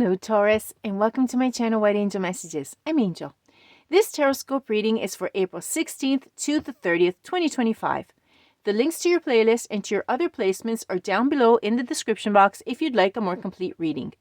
Hello Taurus, and welcome to my channel White Angel Messages. I'm Angel. This Tarotscope reading is for April 16th to the 30th, 2025. The links to your playlist and to your other placements are down below in the description box if you'd like a more complete reading.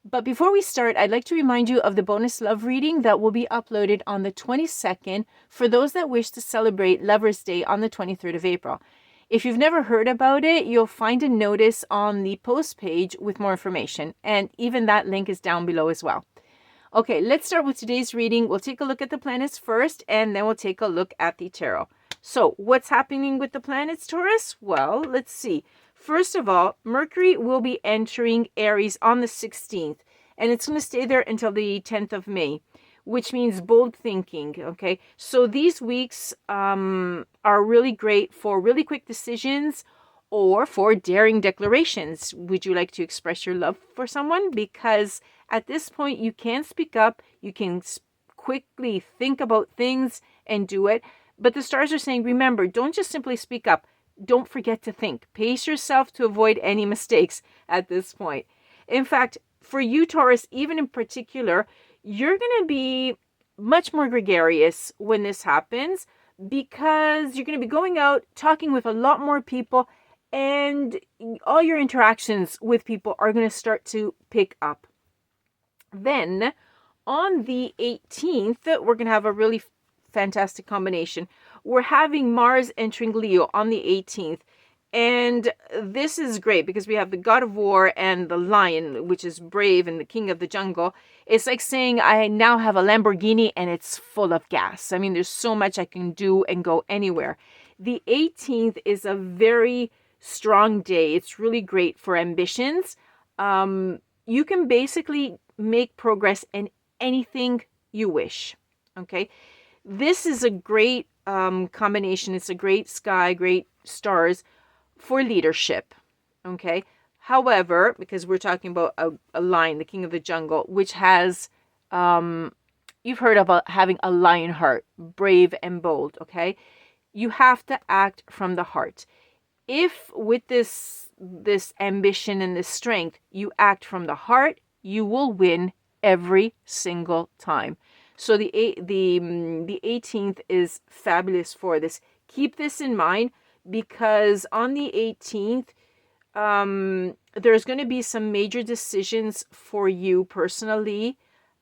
But before we start, I'd like to remind you of the bonus love reading that will be uploaded on the 22nd for those that wish to celebrate Lover's Day on the 23rd of April. If you've never heard about it, you'll find a notice on the post page with more information, and even that link is down below as well. Okay, let's start with today's reading. We'll take a look at the planets first, and then we'll take a look at the tarot. So, what's happening with the planets, Taurus? Well, let's see. First of all, Mercury will be entering Aries on the 16th, and it's going to stay there until the 10th of May. Which means bold thinking, okay? So these weeks are really great for really quick decisions or for daring declarations. Would you like to express your love for someone? Because at this point, you can speak up. You can quickly think about things and do it. But the stars are saying, remember, don't just simply speak up. Don't forget to think. Pace yourself to avoid any mistakes at this point. In fact, for you, Taurus, even in particular, you're going to be much more gregarious when this happens because you're going to be going out, talking with a lot more people, and all your interactions with people are going to start to pick up. Then, on the 18th, we're going to have a really fantastic combination. We're having Mars entering Leo on the 18th. And this is great because we have the god of war and the lion, which is brave, and the king of the jungle. It's like saying I now have a Lamborghini and it's full of gas. I mean, there's so much I can do and go anywhere. The 18th is a very strong day. It's really great for ambitions. You can basically make progress in anything you wish. Okay. This is a great combination. It's a great sky, great stars for leadership, okay? However, because we're talking about a lion, the king of the jungle, which has, you've heard about having a lion heart, brave and bold, okay? You have to act from the heart. If with this ambition and this strength, you act from the heart, you will win every single time. So the 18th is fabulous for this. Keep this in mind. Because on the 18th, there's going to be some major decisions for you personally.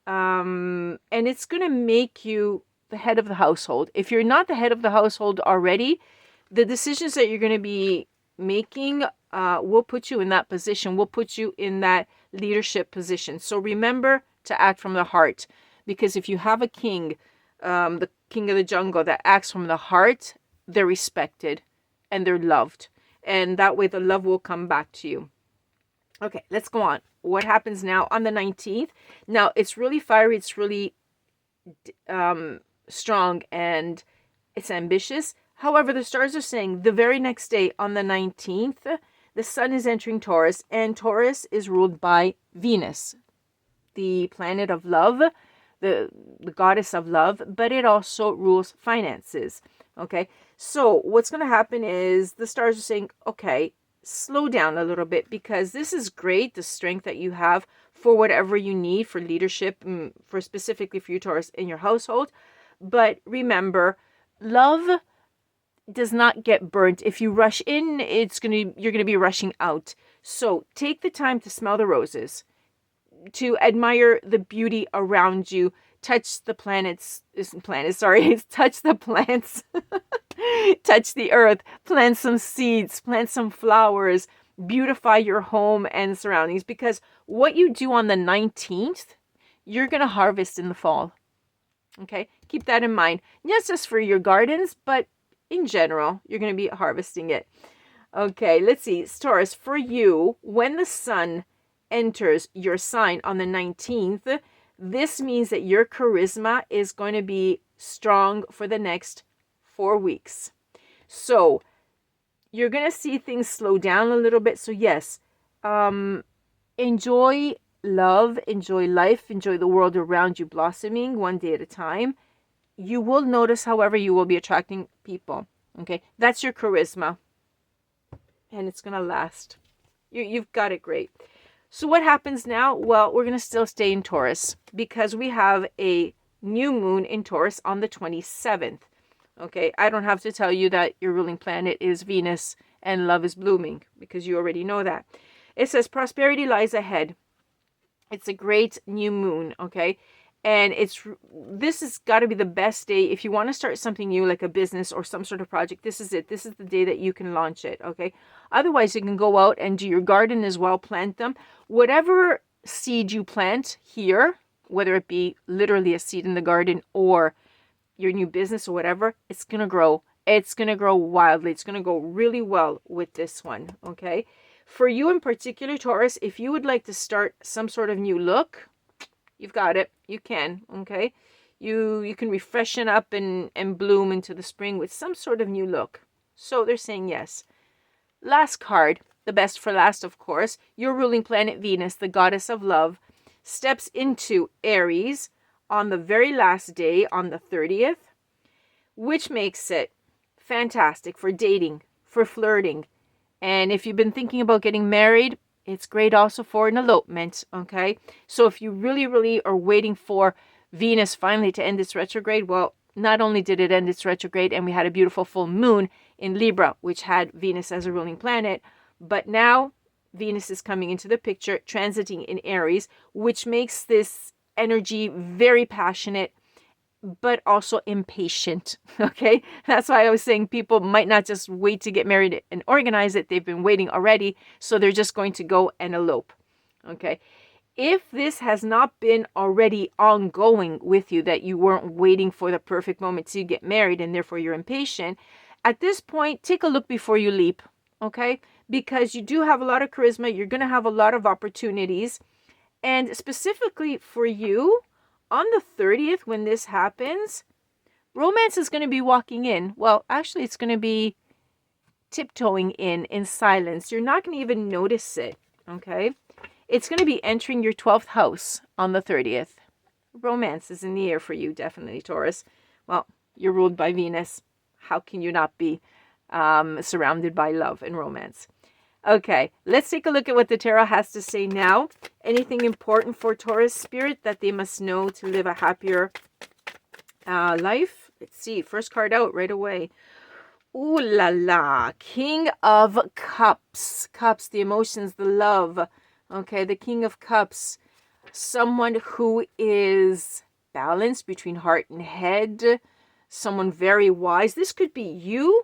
And it's going to make you the head of the household. If you're not the head of the household already, the decisions that you're going to be making will put you in that position, will put you in that leadership position. So remember to act from the heart. Because if you have a king, the king of the jungle that acts from the heart, they're respected. And they're loved. And that way the love will come back to you. Okay, let's go on. What happens now on the 19th? Now, it's really fiery. It's really strong. And it's ambitious. However, the stars are saying the very next day on the 19th, the sun is entering Taurus. And Taurus is ruled by Venus, the planet of love, the goddess of love. But it also rules finances. Okay, so what's going to happen is the stars are saying, okay, slow down a little bit because this is great, the strength that you have for whatever you need for leadership, for specifically for you, Taurus, in your household. But remember, love does not get burnt. If you rush in, you're going to be rushing out. So take the time to smell the roses, to admire the beauty around you. Touch the touch the plants, touch the earth, plant some seeds, plant some flowers, beautify your home and surroundings. Because what you do on the 19th, you're going to harvest in the fall. Okay, keep that in mind. Not just for your gardens, but in general, you're going to be harvesting it. Okay, let's see. Taurus, for you, when the sun enters your sign on the 19th, this means that your charisma is going to be strong for the next 4 weeks. So you're going to see things slow down a little bit. So yes, enjoy love, enjoy life, enjoy the world around you blossoming one day at a time. You will notice, however, you will be attracting people. Okay, that's your charisma. And it's going to last. You've got it great. So what happens now? Well, we're going to still stay in Taurus because we have a new moon in Taurus on the 27th. Okay, I don't have to tell you that your ruling planet is Venus and love is blooming because you already know that. It says prosperity lies ahead. It's a great new moon, okay? And this has got to be the best day if you want to start something new, like a business or some sort of project. This is it. This is the day that you can launch it, okay? Otherwise, you can go out and do your garden as well, plant them. Whatever seed you plant here, whether it be literally a seed in the garden or your new business or whatever, it's going to grow. It's going to grow wildly. It's going to go really well with this one, okay? For you in particular, Taurus, if you would like to start some sort of new look, you've got it. You can, okay? You can refreshen up and bloom into the spring with some sort of new look. So they're saying yes. Last card, the best for last, of course. Your ruling planet Venus, the goddess of love, steps into Aries on the very last day, on the 30th, which makes it fantastic for dating, for flirting. And if you've been thinking about getting married, it's great also for an elopement, okay? So if you really, really are waiting for Venus finally to end its retrograde, well, not only did it end its retrograde and we had a beautiful full moon in Libra, which had Venus as a ruling planet, but now Venus is coming into the picture, transiting in Aries, which makes this energy very passionate, but also impatient, okay? That's why I was saying people might not just wait to get married and organize it. They've been waiting already, so they're just going to go and elope, okay? If this has not been already ongoing with you, that you weren't waiting for the perfect moment to get married and therefore you're impatient, at this point, take a look before you leap, okay? Because you do have a lot of charisma. You're going to have a lot of opportunities. And specifically for you, on the 30th, when this happens, romance is going to be walking in. Well, actually, it's going to be tiptoeing in silence. You're not going to even notice it, okay? It's going to be entering your 12th house on the 30th. Romance is in the air for you, definitely, Taurus. Well, you're ruled by Venus. How can you not be surrounded by love and romance? Okay, let's take a look at what the tarot has to say now. Anything important for Taurus spirit that they must know to live a happier life? Let's see. First card out right away. Ooh la la. King of Cups. Cups, the emotions, the love. Okay, the King of Cups. Someone who is balanced between heart and head. Someone very wise. This could be you.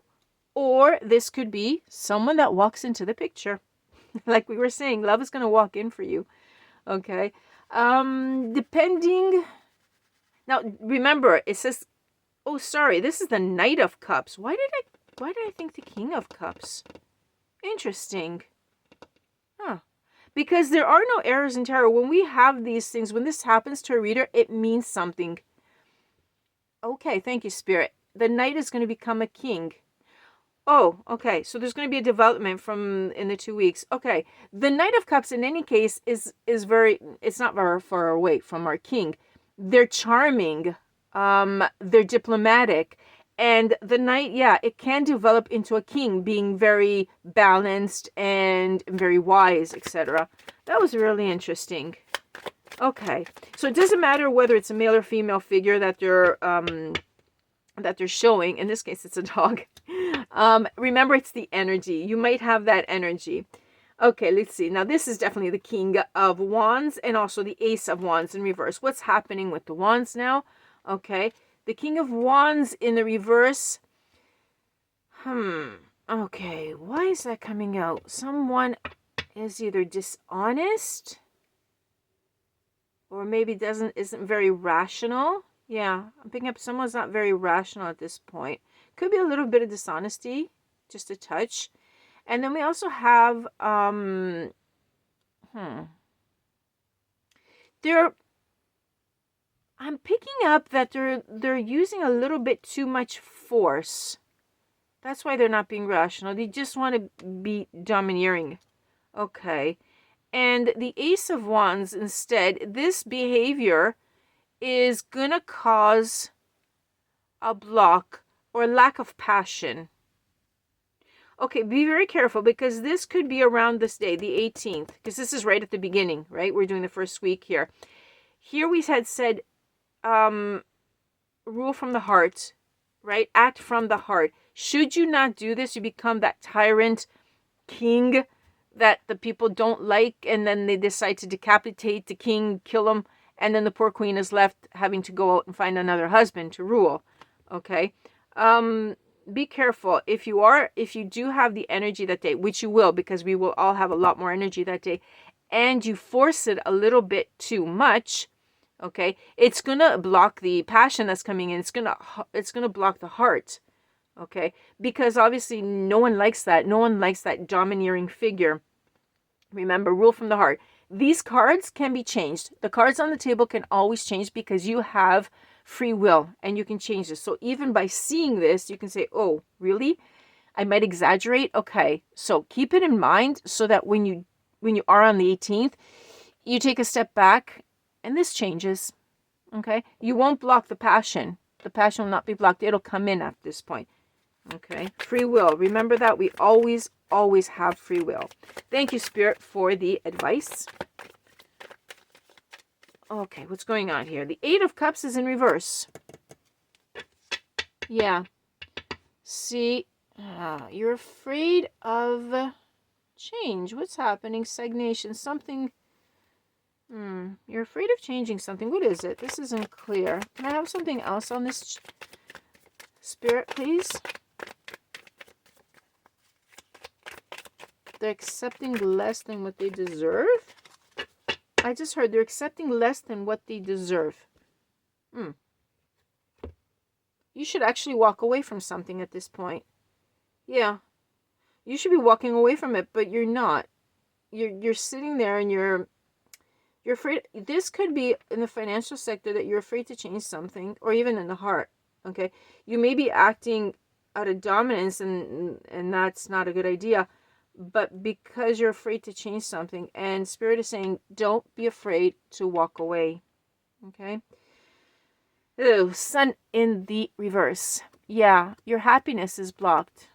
Or this could be someone that walks into the picture. Like we were saying, love is going to walk in for you. Okay. Depending. Now, remember, it says, oh, sorry, this is the Knight of Cups. Why did I think the King of Cups? Interesting. Huh. Because there are no errors in tarot. When we have these things, when this happens to a reader, it means something. Okay, thank you, Spirit. The Knight is going to become a king. Oh, okay. So there's going to be a development in the 2 weeks. Okay. The Knight of Cups, in any case, is very, it's not very far away from our king. They're charming. They're diplomatic. And the Knight, yeah, it can develop into a king, being very balanced and very wise, etc. That was really interesting. Okay. So it doesn't matter whether it's a male or female figure that they're showing. In this case, it's a dog. Remember, it's the energy. You might have that energy. Okay, let's see. Now, this is definitely the King of Wands and also the Ace of Wands in reverse. What's happening with the Wands now? Okay, the King of Wands in the reverse. Okay, why is that coming out? Someone is either dishonest or maybe isn't very rational. Yeah, I'm picking up someone's not very rational at this point. Could be a little bit of dishonesty, just a touch. And then we also have, I'm picking up that they're using a little bit too much force. That's why they're not being rational. They just want to be domineering. Okay. And the Ace of Wands instead, this behavior is going to cause a block or lack of passion. Okay, be very careful because this could be around this day, the 18th, because this is right at the beginning, right? We're doing the first week here. Here we had said, rule from the heart, right? Act from the heart. Should you not do this, you become that tyrant king that the people don't like, and then they decide to decapitate the king, kill him, and then the poor queen is left having to go out and find another husband to rule. Okay? Be careful. If you do have the energy that day, which you will, because we will all have a lot more energy that day, and you force it a little bit too much, okay, it's gonna block the passion that's coming in. It's gonna block the heart, okay, because obviously no one likes that. No one likes that domineering figure. Remember, rule from the heart. These cards can be changed. The cards on the table can always change because you have free will and you can change this. So even by seeing this, you can say, oh, really? I might exaggerate. Okay, so keep it in mind so that when you are on the 18th, you take a step back and this changes. Okay, you won't block the passion. The passion will not be blocked. It'll come in at this point. Okay, free will. Remember that we always have free will. Thank you, Spirit, for the advice. Okay, what's going on here? The Eight of Cups is in reverse. Yeah. See, you're afraid of change. What's happening? Stagnation. Something. You're afraid of changing something. What is it? This isn't clear. Can I have something else on this, Spirit, please? They're accepting less than what they deserve? I just heard they're accepting less than what they deserve. You should actually walk away from something at this point. Yeah. You should be walking away from it, but you're not. You're sitting there and you're afraid. This could be in the financial sector that you're afraid to change something, or even in the heart. Okay? You may be acting out of dominance and that's not a good idea. But because you're afraid to change something, and Spirit is saying, don't be afraid to walk away. Okay? Ooh, Sun in the reverse. Yeah, your happiness is blocked.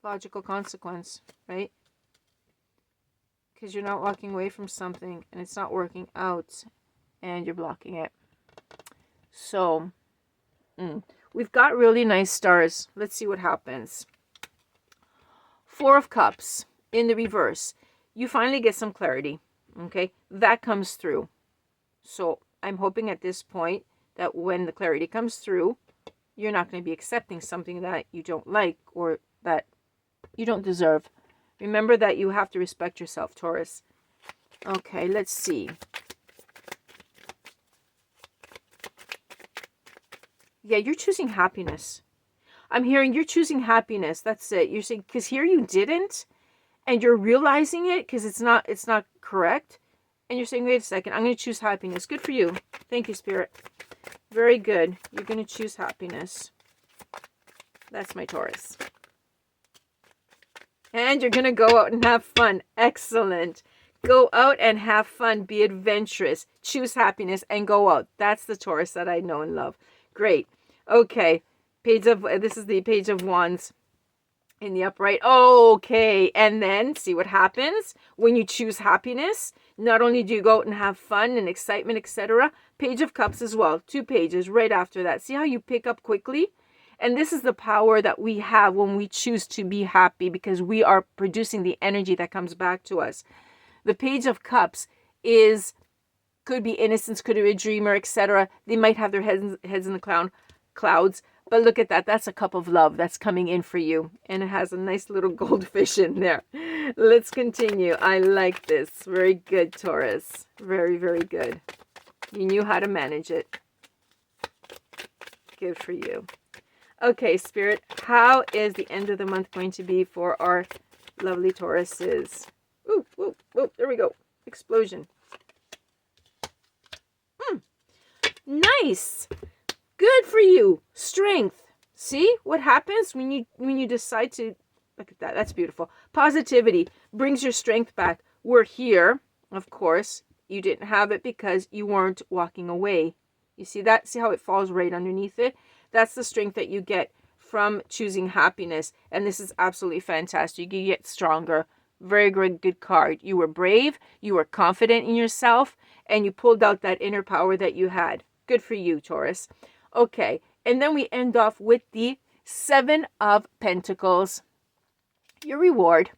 Logical consequence, right? Because you're not walking away from something, and it's not working out, and you're blocking it. So, we've got really nice stars. Let's see what happens. Four of Cups in the reverse. You finally get some clarity. Okay, that comes through. So I'm hoping at this point that when the clarity comes through, you're not going to be accepting something that you don't like or that you don't deserve. Remember that you have to respect yourself, Taurus. Okay, let's see. Yeah, you're choosing happiness. I'm hearing you're choosing happiness. That's it. You're saying, because here you didn't, and you're realizing it because it's not correct. And you're saying, wait a second, I'm going to choose happiness. Good for you. Thank you, Spirit. Very good. You're going to choose happiness. That's my Taurus. And you're going to go out and have fun. Excellent. Go out and have fun. Be adventurous. Choose happiness and go out. That's the Taurus that I know and love. Great. Okay. This is the Page of Wands in the upright. Okay. And then see what happens when you choose happiness. Not only do you go out and have fun and excitement, etc. Page of Cups as well. 2 pages right after that. See how you pick up quickly? And this is the power that we have when we choose to be happy, because we are producing the energy that comes back to us. The Page of Cups could be innocence, could be a dreamer, etc. They might have their heads in the clouds. But look at that. That's a cup of love that's coming in for you. And it has a nice little goldfish in there. Let's continue. I like this. Very good, Taurus. Very, very good. You knew how to manage it. Good for you. Okay, Spirit. How is the end of the month going to be for our lovely Tauruses? Ooh, ooh, ooh. There we go. Explosion. Nice. Good for you. Strength. See what happens when you decide to look at that. That's beautiful. Positivity brings your strength back. We're here, of course. You didn't have it because you weren't walking away. You see that? See how it falls right underneath it? That's the strength that you get from choosing happiness. And this is absolutely fantastic. You get stronger. Very good card. You were brave, you were confident in yourself, and you pulled out that inner power that you had. Good for you, Taurus. Okay, and then we end off with the Seven of Pentacles. Your reward.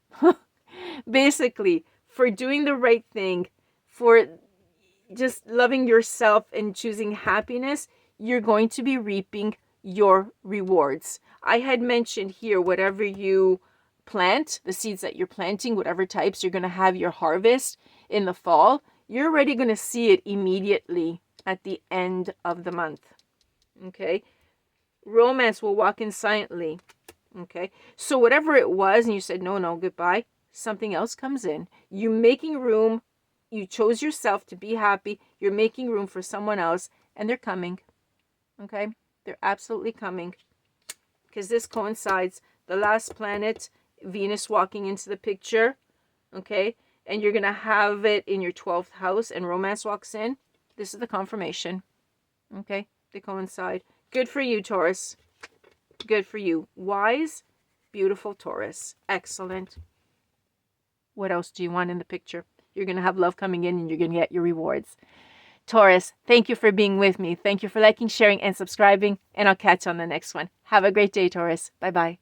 Basically, for doing the right thing, for just loving yourself and choosing happiness, you're going to be reaping your rewards. I had mentioned here, whatever you plant, the seeds that you're planting, whatever types, you're going to have your harvest in the fall. You're already going to see it immediately at the end of the month. Okay. Romance will walk in silently. Okay. So whatever it was, and you said, no, goodbye, something else comes in. You making room. You chose yourself to be happy. You're making room for someone else, and they're coming. Okay. They're absolutely coming. Because this coincides. The last planet, Venus, walking into the picture. Okay. And you're going to have it in your 12th house, and romance walks in. This is the confirmation. Okay. They coincide. Good for you, Taurus. Good for you. Wise, beautiful Taurus. Excellent. What else do you want in the picture? You're going to have love coming in, and you're going to get your rewards. Taurus, thank you for being with me. Thank you for liking, sharing, and subscribing, and I'll catch you on the next one. Have a great day, Taurus. Bye-bye.